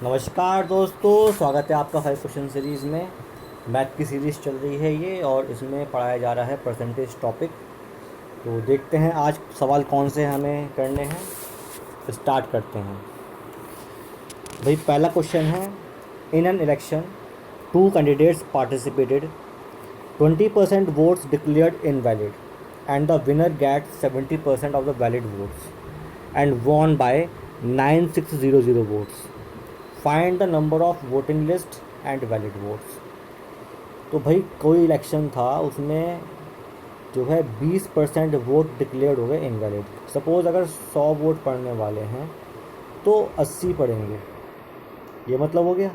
नमस्कार दोस्तों, स्वागत है आपका 5 क्वेश्चन सीरीज़ में। मैथ की सीरीज़ चल रही है ये, और इसमें पढ़ाया जा रहा है परसेंटेज टॉपिक। तो देखते हैं आज सवाल कौन से हमें करने हैं। स्टार्ट करते हैं भाई। पहला क्वेश्चन है, in an election 2 candidates participated, 20% votes declared invalid and the winner get 70% of the valid votes and won by 9600 votes. Find the number of voting list and valid votes. तो भाई कोई election था, उसमें जो है 20% vote declared हो गए invalid. Suppose अगर 100 वोट पड़ने वाले हैं तो 80 पड़ेंगे, ये मतलब हो गया।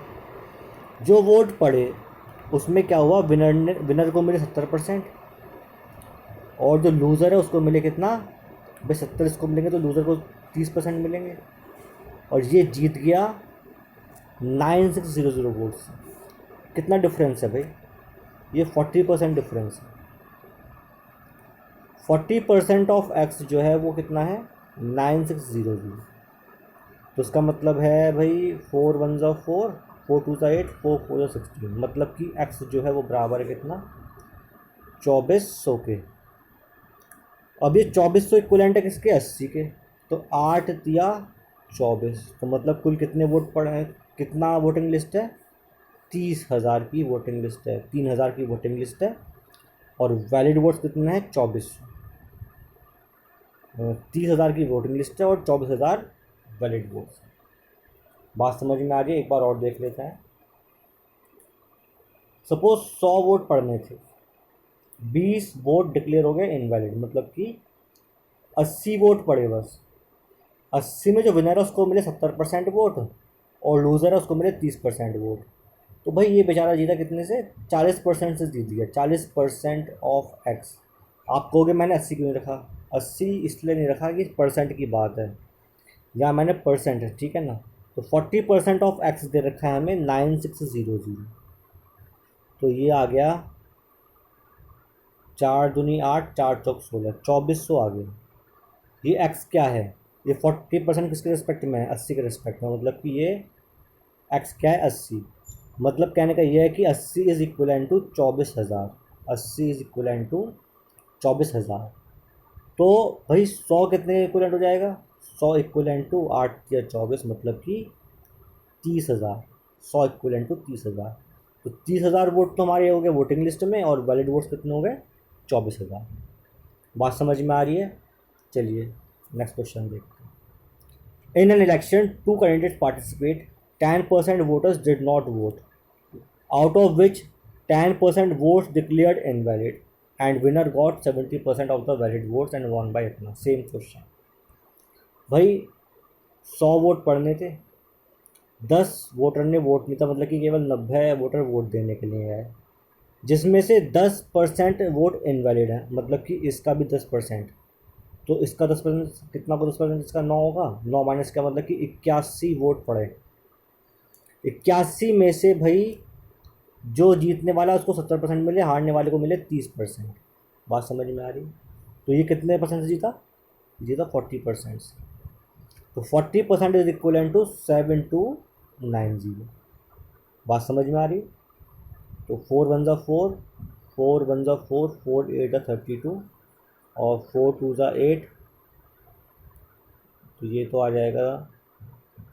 जो वोट पड़े उसमें क्या हुआ, विनर को मिले 70%, और जो लूज़र है उसको मिले कितना भाई, 70 इसको मिलेंगे तो लूज़र को 30% मिलेंगे, और ये जीत गया 9600 वोट्स। कितना डिफरेंस है भाई, ये 40% डिफरेंस है। 40% ऑफ एक्स जो है वो कितना है, 9600। तो इसका मतलब है भाई 4 1 ज़ा 4, 4 2 ज़ा 8, 4 4 ज़ा 16। मतलब कि एक्स जो है वो बराबर है कितना, 2400 के। अब ये 2400 इक्वलेंट है किसके, 80 के। तो 8 दिया 24, तो मतलब कुल कितने वोट पड़े हैं, कितना वोटिंग लिस्ट है, 30,000 की वोटिंग लिस्ट है, 3000 की वोटिंग लिस्ट है। और वैलिड वोट्स कितने हैं, 2400। 30,000 की वोटिंग लिस्ट है और 24,000 वैलिड वोट्स। बात समझ में आ रही है, एक बार और देख लेते हैं। सपोज 100 वोट पड़ने थे, 20 वोट डिक्लेयर हो गए इनवैलिड, मतलब कि 80 वोट पड़े बस। 80 में जो विनर है उसको मिले 70% वोट, और लूज़र है उसको मिले 30% वोट। तो भाई ये बेचारा जीता कितने से, 40% से जीत गया, 40% ऑफ एक्स। आप कहोगे मैंने 80 क्यों नहीं रखा, 80 इसलिए नहीं रखा कि परसेंट की बात है, या मैंने परसेंट है, ठीक है ना। तो 40% ऑफ एक्स दे रखा है हमें 9600। तो ये आ गया 4 दूनी 8, 4 चौक 16, 2400 आ गया। ये एक्स क्या है, ये 40% किसके रिस्पेक्ट में है, 80 के रिस्पेक्ट में। मतलब कि ये एक्स क्या है, 80। मतलब कहने का ये है कि 80 is equivalent to 24,000। 80 is equivalent to 24,000। तो भाई 100 कितने इक्वलेंट हो जाएगा, 100 इक्वलेंट टू 8 या 24, मतलब कि 30,000। 100 इक्वलेंट टू 30,000। तो 30,000 वोट तो हमारे हो गए वोटिंग लिस्ट में, और वैलिड वोट्स कितने हो गए, 24,000। बात समझ में आ रही है। चलिए नेक्स्ट क्वेश्चन देखते हैं। इन an election 2 candidates participate, 10% voters did not vote, out of which 10% votes declared invalid and winner got 70% of the valid votes and won by इतना। सेम क्वेश्चन भाई, 100 वोट पड़ने थे, 10 वोटर ने वोट नहीं था, मतलब कि केवल 90 वोटर वोट देने के लिए आए, जिसमें से 10% वोट इनवैलिड है, मतलब कि इसका भी 10%। तो इसका 10% कितना को 10%, इसका 9 होगा। 9 माइनस का मतलब कि 81 वोट पड़े। 81 में से भाई जो जीतने वाला है उसको 70% मिले, हारने वाले को मिले 30%। बात समझ में आ रही। तो ये कितने परसेंट से जीता, जीता 40% से। तो 40% इज इक्वल टू 7290। बात समझ में आ रही। तो 4 1 ज़ा 4, 4 1 ज़ा 4, 4 8 ज़ा 32, और 4 2 ज़ा 8। तो ये तो आ जाएगा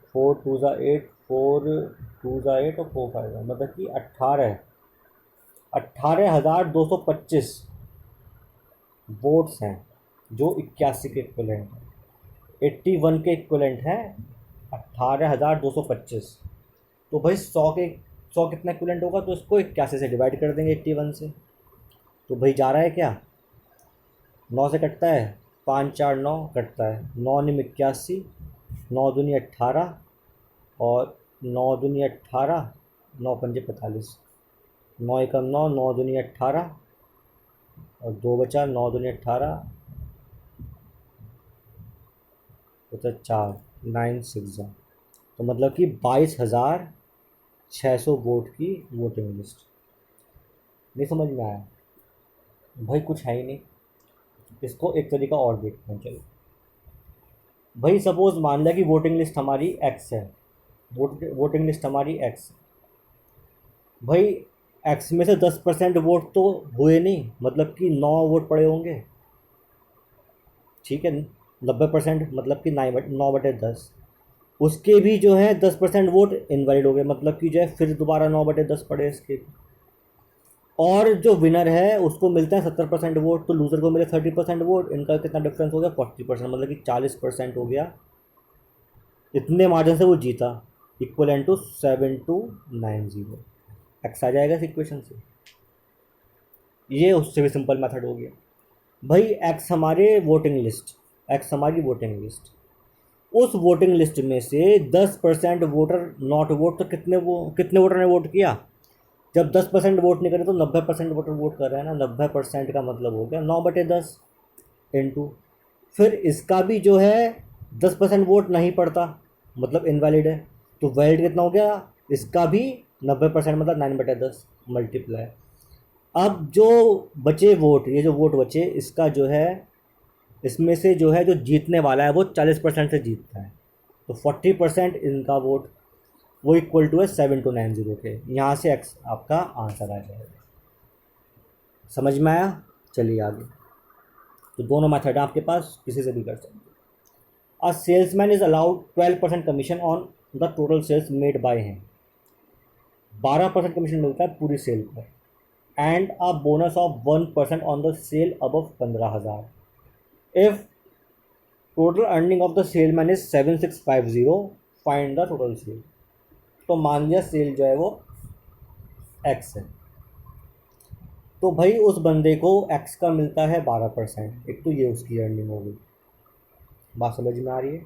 4 2 ज़ा 8, 4 2 ज़ा 8 और 4 5 ज़ा, मतलब कि 18,225 वोट्स हैं, जो 81 के इक्वलेंट है। 81 के इक्वलेंट है 18,225। तो भाई 100 कितना इक्वलेंट होगा, तो इसको 81 से डिवाइड कर देंगे 81 से। तो भाई जा रहा है क्या, 9 से कटता है, 5 4 9 कटता है, 9 निम 81, 9 दूनी 18, और 9 दूनी 18, 9 पंजे 45, 9 एकम 9, 9 दूनी 18, और 2 बचा, 9 दूनी 18, बचा 4, 9 6 ज़ा। तो मतलब कि 22,600 वोट की वोटिंग लिस्ट। नहीं समझ में आया भाई, कुछ है ही नहीं। इसको एक तरीका और देखते हैं, चलो भाई। सपोज मान लिया कि वोटिंग लिस्ट हमारी एक्स है, वोटिंग लिस्ट हमारी एक्स। भाई एक्स में से 10% वोट तो हुए नहीं, मतलब कि 9 वोट पड़े होंगे। ठीक है, 90% मतलब कि 9/10। उसके भी जो है 10% वोट इनवैलिड हो गए, मतलब कि जो है फिर दोबारा 9/10 पड़े इसके भी। और जो विनर है उसको मिलते हैं 70% वोट, तो लूज़र को मिले 30% वोट। इनका कितना डिफरेंस हो गया? 40%, मतलब कि 40% हो गया। इतने मार्जिन से वो जीता, इक्वल टू 7290। एक्स आ जाएगा इस इक्वेशन से। ये उससे भी सिंपल मेथड हो गया। भाई एक्स हमारे वोटिंग लिस्ट, एक्स हमारी वोटिंग लिस्ट, उस वोटिंग लिस्ट में से 10% वोटर नॉट वोट, तो कितने वोटर ने वोट किया? जब 10% वोट नहीं करे तो 90% वोटर वोट कर रहे हैं ना। 90% का मतलब हो गया 9/10 इंटू, फिर इसका भी जो है 10% वोट नहीं पड़ता, मतलब इनवैलिड है। तो वैलिड कितना हो गया इसका भी? 90%, मतलब 9/10 मल्टीप्लाई। अब जो बचे वोट, ये जो वोट बचे, इसका जो है, इसमें से जो है जो जीतने वाला है वो 40% से जीतता है, तो 40% इनका वोट, वो इक्वल टू है 7290 के। यहाँ से एक्स आपका आंसर आ जाएगा। समझ में आया? चलिए आगे। तो दोनों मेथड है आपके पास, किसी से भी कर सकते हैं। A salesman is allowed 12% commission on the total sales made by him. 12% commission मिलता है पूरी सेल पर, and a bonus of 1% on the sale above 15,000। If total earning of the salesman is 7650, find the total sale. तो मान लिया cell जो है वो एक्स है, तो भाई उस बंदे को एक्स का मिलता है 12%। एक तो ये उसकी अर्निंग हो गई, बात समझ में आ रही है?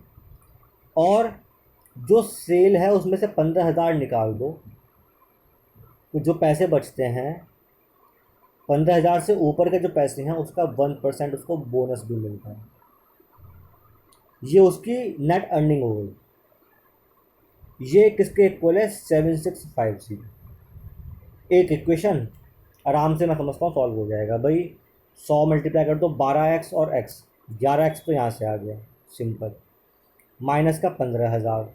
और जो सेल है उसमें से 15,000 निकाल दो, तो जो पैसे बचते हैं 15,000 से ऊपर के जो पैसे हैं उसका 1% उसको बोनस भी मिलता है। ये उसकी नेट अर्निंग हो गई। ये किसके इक्वल है? 7650। एक इक्वेशन आराम से मैं समझता हूँ सॉल्व हो जाएगा भाई। 100 मल्टीप्लाई कर दो 12x और x, 11x तो यहाँ से आ गया सिंपल, माइनस का 15,000,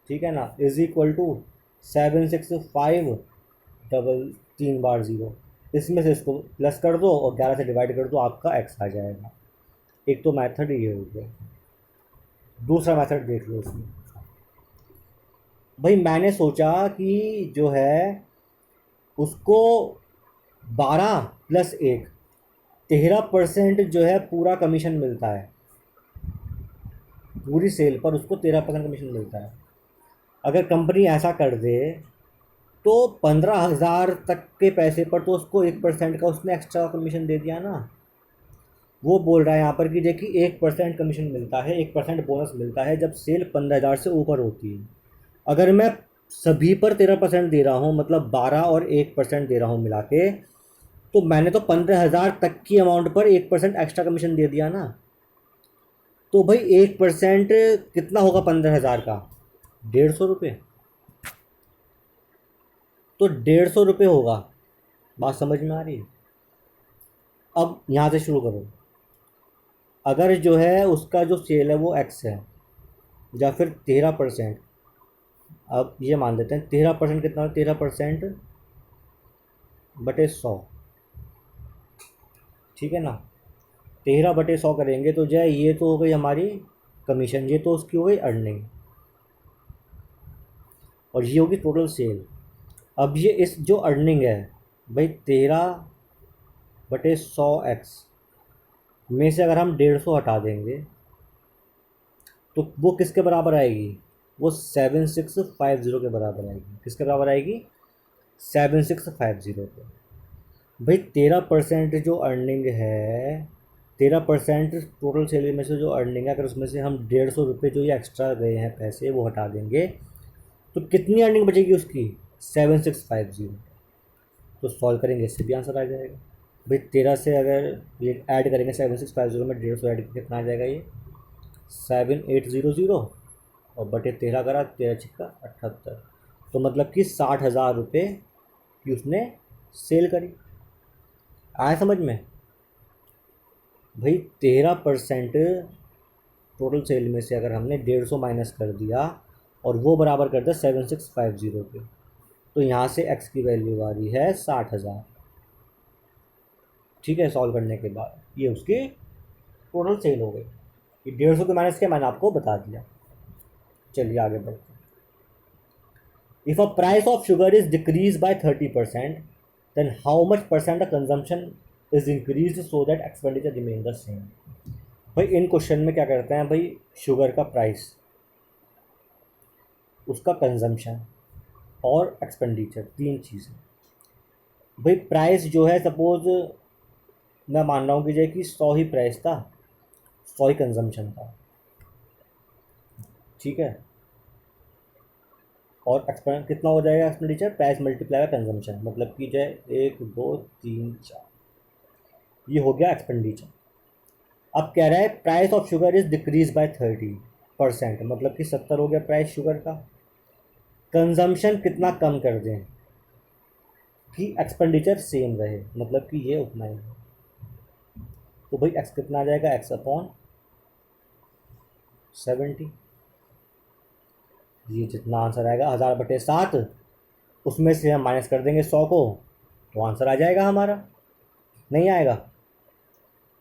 ठीक है ना, इज इक्वल टू 765 डबल 3 बार 0। इसमें से इसको प्लस कर दो और 11 से डिवाइड कर दो, आपका x आ जाएगा। एक तो मेथड ये हो गया। दूसरा मेथड देख लो इसमें। भाई मैंने सोचा कि जो है उसको 12 + 1, 13% जो है पूरा कमीशन मिलता है, पूरी सेल पर उसको 13% कमीशन मिलता है। अगर कंपनी ऐसा कर दे तो 15,000 तक के पैसे पर तो उसको 1% का उसने एक्स्ट्रा कमीशन दे दिया ना। वो बोल रहा है यहाँ पर कि देखिए 1% कमीशन मिलता है, 1% बोनस मिलता है जब सेल 15,000 से ऊपर होती है। अगर मैं सभी पर 13% दे रहा हूँ, मतलब 12 और 1% दे रहा हूँ मिला के, तो मैंने तो 15,000 तक की अमाउंट पर 1% एक्स्ट्रा कमीशन दे दिया ना। तो भाई 1% कितना होगा 15,000 का? 150 रुपये। तो 150 रुपये होगा। बात समझ में आ रही है? अब यहाँ से शुरू करो। अगर जो है उसका जो सेल है वो एक्स है, या फिर 13%, अब ये मान लेते हैं 13% कितना? 13% बटे 100, ठीक है ना। 13/100 करेंगे तो जो है ये तो हो गई हमारी कमीशन, ये तो उसकी हो गई अर्निंग, और ये होगी टोटल सेल। अब ये इस जो अर्निंग है भाई 13/100x में से अगर हम 150 हटा देंगे तो वो किसके बराबर आएगी? वो 7650 के बराबर आएगी। किसके बराबर आएगी? 7650 के। भाई 13% जो अर्निंग है, 13% टोटल सैलरी में से जो अर्निंग है, अगर उसमें से हम 150 रुपये जो ये एक्स्ट्रा गए हैं पैसे वो हटा देंगे तो कितनी अर्निंग बचेगी उसकी? 7650। तो सॉल्व करेंगे इससे भी आंसर आ जाएगा। भाई 13 से अगर ये ऐड करेंगे 7650 में 150 ऐड करके कितना आ जाएगा? ये 7800, और बटे 13 करा, 13×6 = 78। तो मतलब कि 60,000 रुपये की उसने सेल करी। आया समझ में? भाई 13% टोटल सेल में से अगर हमने 150 माइनस कर दिया और वो बराबर कर दे 7650 के। तो यहाँ से x की वैल्यू आ रही है 60,000। ठीक है, सॉल्व करने के बाद ये उसकी टोटल सेल हो गई। ये 150 के माइनस के मैंने आपको बता दिया। चलिए आगे बढ़ते हैं। If a price of sugar is decrease by 30%, then how much percent the consumption is increase so that expenditure remain the same. भाई इन क्वेश्चन में क्या करते हैं भाई, शुगर का प्राइस, उसका कंजम्पशन और एक्सपेंडिचर, तीन चीज़ें। भाई प्राइस जो है, सपोज मैं मान रहा हूँ कि जो कि 100 ही प्राइस था, 100 ही कंजम्पशन था। ठीक है, और एक्सपेंड कितना हो जाएगा expenditure, price multiply by consumption, मतलब कि जो है 1 2 3 4, ये हो गया एक्सपेंडिचर। अब कह रहा है price of sugar is decrease by 30%, मतलब कि 70 हो गया प्राइस शुगर का। कंजम्पशन कितना कम कर दें कि एक्सपेंडिचर सेम रहे, मतलब कि ये उतना ही है। तो भाई एक्स कितना आ जाएगा, एक्स अपॉन 70। ये जितना आंसर आएगा 1000/7, उसमें से हम माइनस कर देंगे 100 को, तो आंसर आ जाएगा हमारा। नहीं आएगा?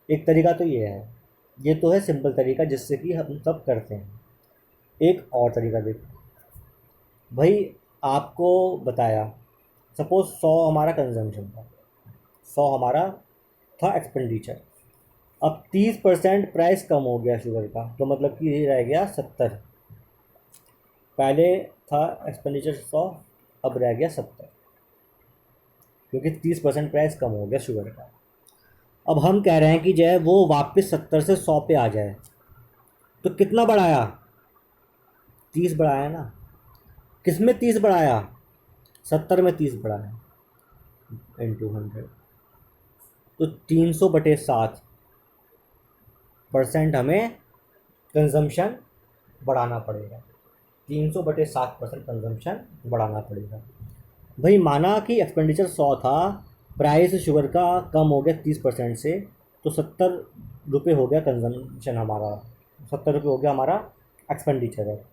एक तरीका तो ये है, ये तो है सिंपल तरीका जिससे कि हम सब करते हैं। एक और तरीका देखो भाई, आपको बताया सपोज 100 हमारा कंजम्पशन था, 100 हमारा था एक्सपेंडिचर। अब 30% प्राइस कम हो गया शुगर का, तो मतलब कि ये रह गया 70। पहले था एक्सपेंडिचर 100, अब रह गया 70, क्योंकि 30% प्राइस कम हो गया शुगर का। अब हम कह रहे हैं कि जो है वो वापस 70 से 100 पे आ जाए, तो कितना बढ़ाया, 30 बढ़ाया ना। किस में 30 बढ़ाया, 70 में 30 बढ़ाया, इंटू 100, तो 300/7% हमें कंजम्पशन बढ़ाना पड़ेगा। 300/7% कंजम्पशन बढ़ाना पड़ेगा। भाई माना कि एक्सपेंडिचर 100 था, प्राइस शुगर का कम हो गया 30% से, तो 70 रुपये हो गया कंजम्पशन हमारा, 70 रुपये हो गया हमारा एक्सपेंडिचर है।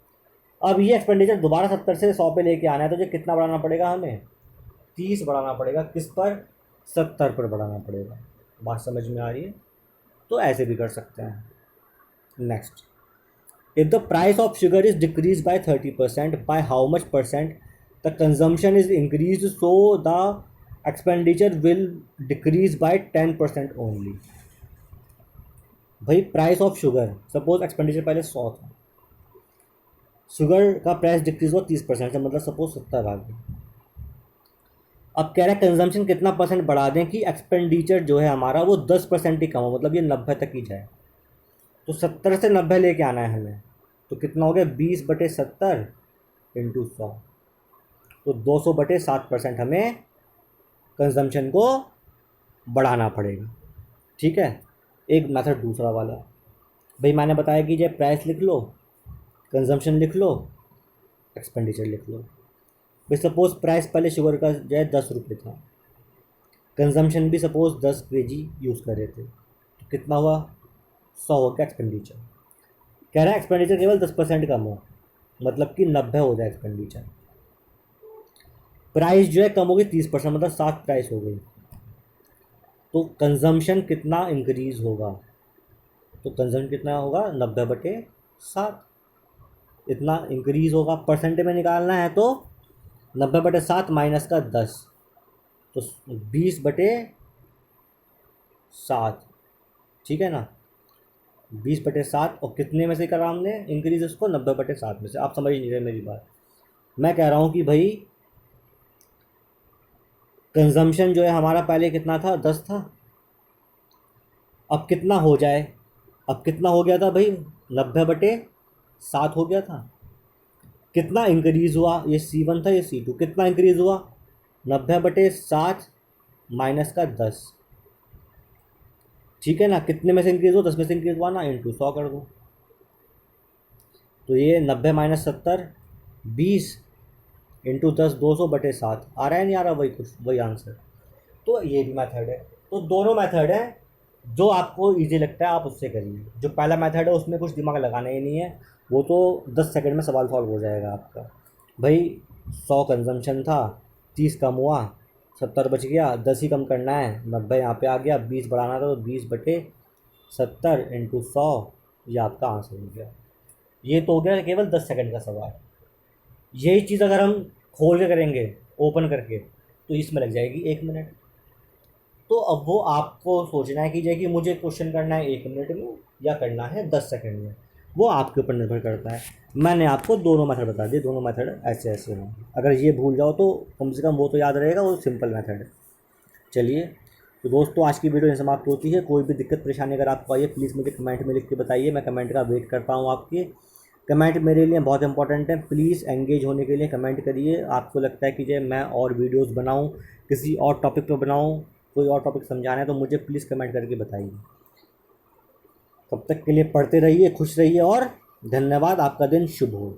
अब ये एक्सपेंडिचर दोबारा 70 से 100 पे लेके आना है, तो ये कितना बढ़ाना पड़ेगा हमें, 30 बढ़ाना पड़ेगा। किस पर, 70 पर बढ़ाना पड़ेगा। बात समझ में आ रही है? तो ऐसे भी कर सकते हैं। Next, if the price of sugar is decrease by 30%, by how much percent the consumption is increase so the expenditure will decrease by 10% only. भाई price of sugar, suppose expenditure पहले 100 था, शुगर का प्राइस डिक्रीज हुआ 30% से, मतलब suppose 70 आ गया। अब कह रहा है कंजम्पशन कितना परसेंट बढ़ा दें कि एक्सपेंडिचर जो है हमारा वो 10% ही कम हो, मतलब ये 90 तक ही जाए। तो 70 से 90 लेके आना है हमें, तो कितना हो गया, 20/70 इंटू 100, तो 200/7% हमें कंजम्पशन को बढ़ाना पड़ेगा। ठीक है, एक मेथड दूसरा वाला, भाई मैंने बताया कि जब प्राइस लिख लो, कंजम्पशन लिख लो, एक्सपेंडिचर लिख लो। भाई सपोज प्राइस पहले शुगर का जो है 10 रुपये था, कंजम्पशन भी सपोज 10 kg यूज़ कर रहे थे, तो कितना हुआ, 100 हो गया एक्सपेंडिचर। कह रहा है एक्सपेंडिचर केवल 10% कम हो, मतलब कि 90 हो जाए एक्सपेंडिचर। प्राइस जो है कम होगी 30%, मतलब 7 प्राइस हो गई, तो कंजम्पशन कितना इंक्रीज होगा, तो कंजम्पशन कितना होगा, 90/7 इतना इंक्रीज होगा। परसेंटेज में निकालना है तो 90/7 माइनस का 10, तो 20/7। ठीक है ना, 20/7, और कितने में से करा हमने इंक्रीज उसको, 90/7 में से। आप समझ नहीं रहे मेरी बात। मैं कह रहा हूँ कि भाई कंजम्पशन जो है हमारा पहले कितना था, 10 था, अब कितना हो जाए, अब कितना हो गया था भाई, 90/7 हो गया था। कितना इंक्रीज़ हुआ, ये C1 था, ये C2, कितना इंक्रीज़ हुआ, 90/7 माइनस का 10। ठीक है ना, कितने में से इंक्रीज़ हुआ, 10 में से इंक्रीज़ हुआ ना, इंटू 100 कर दो। तो ये 90 माइनस 70, 20 इंटू 10, 200/7 आ रहा है, नहीं आ रहा, वही कुछ वही आंसर। तो ये भी मेथड है। तो दोनों मेथड है, जो आपको इजी लगता है आप उससे करिए। जो पहला मेथड है उसमें कुछ दिमाग लगाना ही नहीं है, वो तो 10 सेकंड में सवाल सॉल्व हो जाएगा आपका। भाई 100 कंजम्पशन था, 30 कम हुआ, 70 बच गया, 10 ही कम करना है, 90 यहाँ पे आ गया, 20 बढ़ाना था तो 20/70 × 100, ये आपका आंसर हो गया। ये तो हो गया केवल 10 सेकंड का सवाल। यही चीज़ अगर हम खोल के करेंगे, ओपन करके, तो इसमें लग जाएगी 1 मिनट। तो अब वो आपको सोचना है कि मुझे क्वेश्चन करना है 1 मिनट में या करना है 10 सेकंड में, वो आपके ऊपर निर्भर करता है। मैंने आपको दोनों मेथड बता दिए, दोनों मेथड ऐसे ऐसे हैं। अगर ये भूल जाओ तो कम से कम वो तो याद रहेगा, वो सिंपल मेथड है। चलिए, तो दोस्तों आज की वीडियो यहीं समाप्त होती है। कोई भी दिक्कत परेशानी अगर आपको आई है प्लीज़ मुझे कमेंट में लिख के बताइए, मैं कमेंट का वेट करता हूँ आपके। कमेंट मेरे लिए बहुत इंपॉर्टेंट है, प्लीज़ एंगेज होने के लिए कमेंट करिए। आपको लगता है कि मैं और वीडियोस बनाऊं, किसी और टॉपिक पर बनाऊं, कोई और टॉपिक समझाना है तो मुझे प्लीज़ कमेंट करके बताइए। तब तक के लिए पढ़ते रहिए, खुश रहिए और धन्यवाद। आपका दिन शुभ हो।